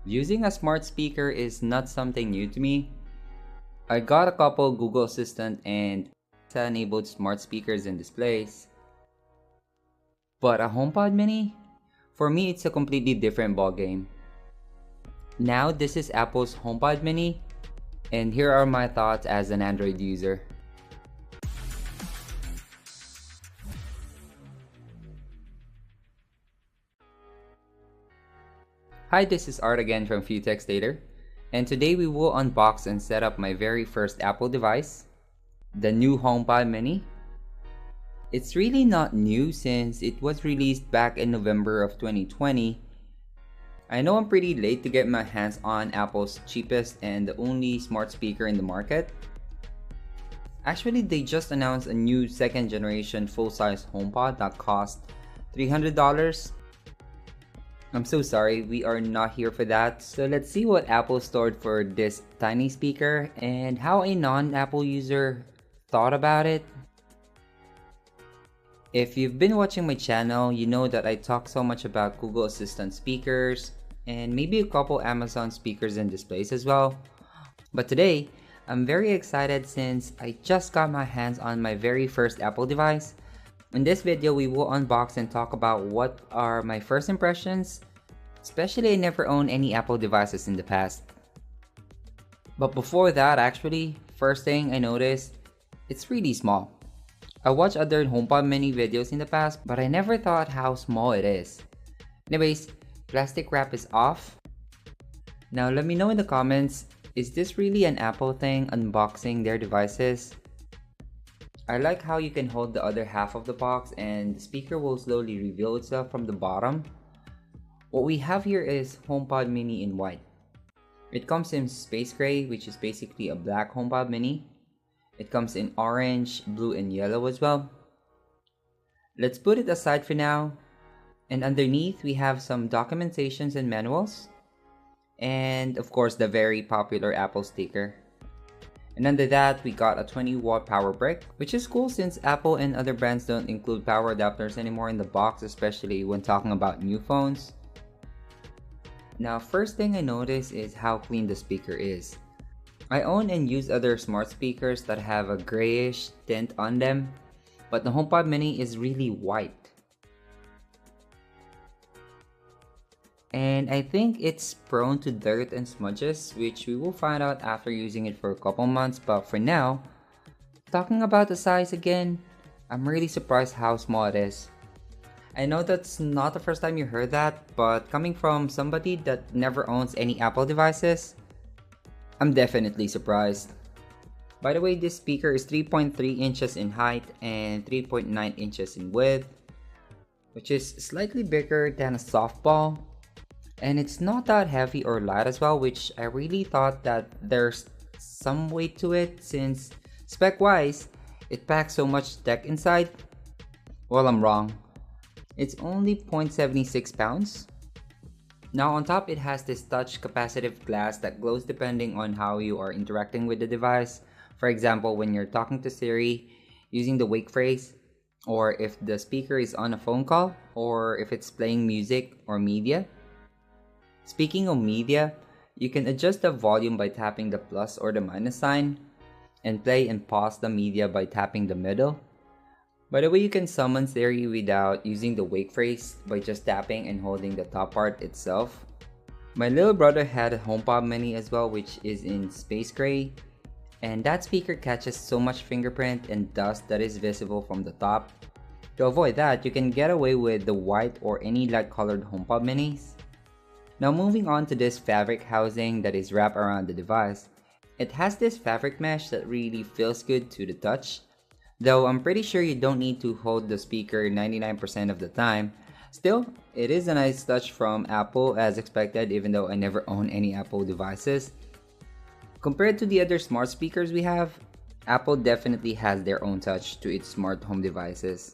Using a smart speaker is not something new to me. I got a couple Google Assistant and enabled smart speakers and displays. But a HomePod Mini? For me, it's a completely different ballgame. Now, this is Apple's HomePod Mini, and here are my thoughts as an Android user. Hi, this is Art again from Few Text Later, and today we will unbox and set up my very first Apple device, the new HomePod Mini. It's really not new since it was released back in November of 2020. I know I'm pretty late to get my hands on Apple's cheapest and the only smart speaker in the market. Actually, they just announced a new second generation full-size HomePod that costs $300. I'm so sorry, we are not here for that. So let's see what Apple stored for this tiny speaker and how a non-Apple user thought about it. If you've been watching my channel, you know that I talk so much about Google Assistant speakers and maybe a couple Amazon speakers and displays as well. But today, I'm very excited since I just got my hands on my very first Apple device. In this video, we will unbox and talk about what are my first impressions, especially I never owned any Apple devices in the past. But before that, actually, first thing I noticed, it's really small. I watched other HomePod Mini videos in the past, but I never thought how small it is. Anyways, plastic wrap is off. Now let me know in the comments, is this really an Apple thing unboxing their devices? I like how you can hold the other half of the box and the speaker will slowly reveal itself from the bottom. What we have here is HomePod Mini in white. It comes in space gray, which is basically a black HomePod Mini. It comes in orange, blue, and yellow as well. Let's put it aside for now. And underneath, we have some documentations and manuals. And of course, the very popular Apple sticker. And under that, we got a 20-watt power brick, which is cool since Apple and other brands don't include power adapters anymore in the box, especially when talking about new phones. Now, first thing I noticed is how clean the speaker is. I own and use other smart speakers that have a grayish tint on them, but the HomePod Mini is really white. And I think it's prone to dirt and smudges, which we will find out after using it for a couple months. But for now, talking about the size again, I'm really surprised how small it is. I know that's not the first time you heard that, but coming from somebody that never owns any Apple devices, I'm definitely surprised. By the way, this speaker is 3.3 inches in height and 3.9 inches in width, which is slightly bigger than a softball. And it's not that heavy or light as well, which I really thought that there's some weight to it since spec-wise, it packs so much tech inside. Well, I'm wrong. It's only 0.76 pounds. Now on top, it has this touch capacitive glass that glows depending on how you are interacting with the device. For example, when you're talking to Siri using the wake phrase, or if the speaker is on a phone call, or if it's playing music or media. Speaking of media, you can adjust the volume by tapping the plus or the minus sign, and play and pause the media by tapping the middle. By the way, you can summon Siri without using the wake phrase by just tapping and holding the top part itself. My little brother had a HomePod Mini as well, which is in space gray, and that speaker catches so much fingerprint and dust that is visible from the top. To avoid that, you can get away with the white or any light colored HomePod Minis. Now moving on to this fabric housing that is wrapped around the device. It has this fabric mesh that really feels good to the touch. Though I'm pretty sure you don't need to hold the speaker 99% of the time. Still, it is a nice touch from Apple as expected, even though I never own any Apple devices. Compared to the other smart speakers we have, Apple definitely has their own touch to its smart home devices.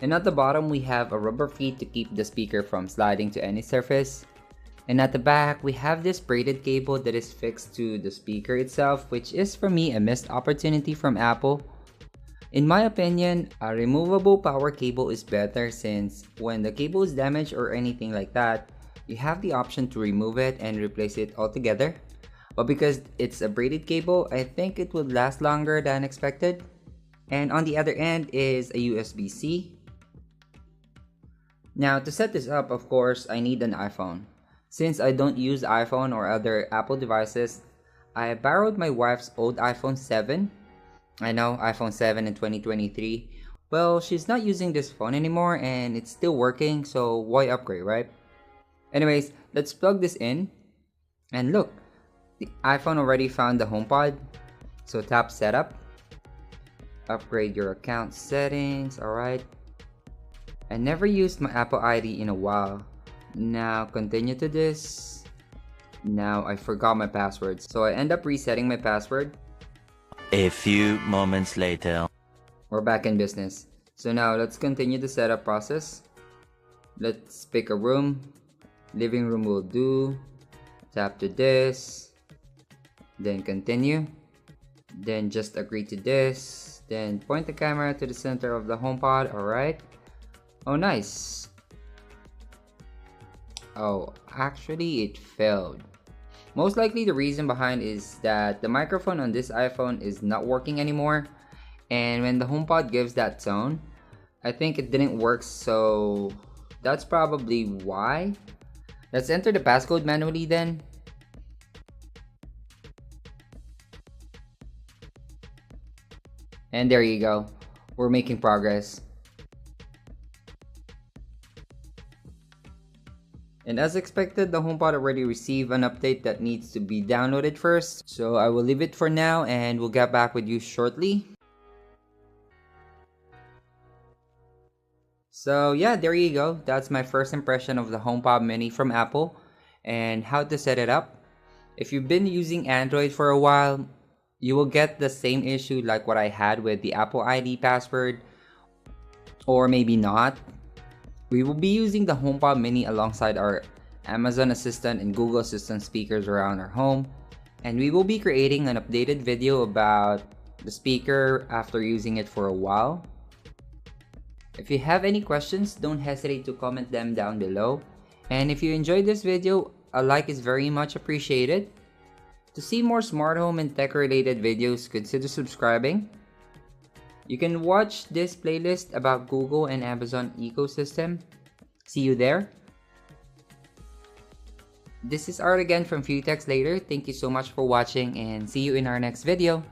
And at the bottom, we have a rubber feet to keep the speaker from sliding to any surface. And at the back, we have this braided cable that is fixed to the speaker itself, which is for me a missed opportunity from Apple. In my opinion, a removable power cable is better since when the cable is damaged or anything like that, you have the option to remove it and replace it altogether. But because it's a braided cable, I think it would last longer than expected. And on the other end is a USB-C. Now to set this up, of course, I need an iPhone. Since I don't use iPhone or other Apple devices, I borrowed my wife's old iPhone 7. I know, iPhone 7 in 2023. Well, she's not using this phone anymore and it's still working, so why upgrade, right? Anyways, let's plug this in. And look, the iPhone already found the HomePod. So tap Setup. Upgrade your account settings, alright. I never used my Apple ID in a while. Now continue to this. Now I forgot my password, so I end up resetting my password. A few moments later. We're back in business. So now let's continue the setup process. Let's pick a room. Living room will do. Tap to this. Then continue. Then just agree to this. Then point the camera to the center of the HomePod, alright. Oh, nice. Oh, actually it failed. Most likely the reason behind is that the microphone on this iPhone is not working anymore. And when the HomePod gives that tone, I think it didn't work, so that's probably why. Let's enter the passcode manually then. And there you go. We're making progress. And as expected, the HomePod already received an update that needs to be downloaded first. So I will leave it for now and we'll get back with you shortly. So yeah, there you go. That's my first impression of the HomePod Mini from Apple and how to set it up. If you've been using Android for a while, you will get the same issue like what I had with the Apple ID password, or maybe not. We will be using the HomePod Mini alongside our Amazon Assistant and Google Assistant speakers around our home, and we will be creating an updated video about the speaker after using it for a while. If you have any questions, don't hesitate to comment them down below. And if you enjoyed this video, a like is very much appreciated. To see more smart home and tech related videos, consider subscribing. You can watch this playlist about Google and Amazon ecosystem. See you there. This is Art again from Few Techs Later. Thank you so much for watching and see you in our next video.